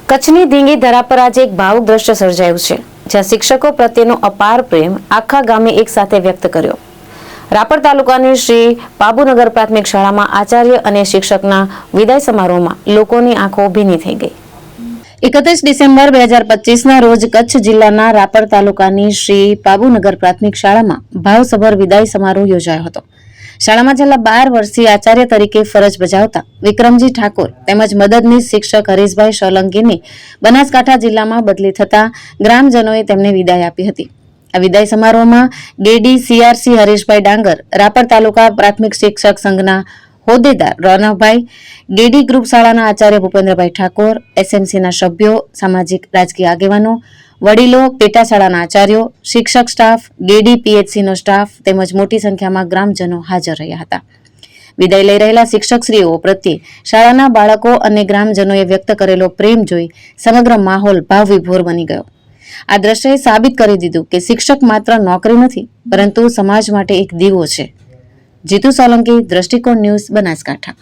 કચ્છની ધીંગી ધરા પર આજે એક ભાવુક દ્રશ્ય સર્જાયું છે, જ્યાં શિક્ષકો પ્રત્યેનો અપાર પ્રેમ આખા ગામે એક સાથે વ્યક્ત કર્યો। રાપર તાલુકાની શ્રી પાબુનગર પ્રાથમિક શાળામાં આચાર્ય અને શિક્ષકના વિદાય સમારોહમાં લોકોની આંખો ભીની થઈ ગઈ। 31 ડિસેમ્બર 2025ના રોજ કચ્છ જિલ્લાના રાપર તાલુકાની શ્રી પાબુનગર પ્રાથમિક શાળામાં ભાવસભર વિદાય સમારોહ યોજાયો હતો। શાળામાં છેલ્લા 12 વર્ષથી આચાર્ય તરીકે ફરજ બજાવતા વિક્રમજી ઠાકોર તેમજ મદદનીશ શિક્ષક હરીશભાઈ સોલંકીની બનાસકાંઠા જિલ્લામાં બદલી થતા ગ્રામજનોએ તેમને વિદાય આપી હતી। આ વિદાય સમારોહમાં ગેડી સીઆરસી હરીશભાઈ ડાંગર, રાપર તાલુકા પ્રાથમિક શિક્ષક સંઘના હોદ્દેદાર રોનકભાઈ, ગેડી ગ્રુપ શાળાના આચાર્ય ભૂપેન્દ્રભાઈ ઠાકોર, એસએમસીના સભ્યો, સામાજિક રાજકીય આગેવાનો, વડીલો, પેટા શાળાના આચાર્યો, શિક્ષક સ્ટાફ, ગેડી પીએચસીનો સ્ટાફ તેમજ મોટી સંખ્યામાં ગ્રામજનો હાજર રહ્યા હતા। વિદાય લઈ રહેલા શિક્ષકશ્રીઓ પ્રત્યે શાળાના બાળકો અને ગ્રામજનોએ વ્યક્ત કરેલો પ્રેમ જોઈ સમગ્ર માહોલ ભાવવિભોર બની ગયો। આ દ્રશ્યએ સાબિત કરી દીધું કે શિક્ષક માત્ર નોકરી નથી, પરંતુ સમાજ માટે એક દીવો છે। જીતુ સોલંકી, દ્રષ્ટિકોણ ન્યૂઝ, બનાસકાંઠા।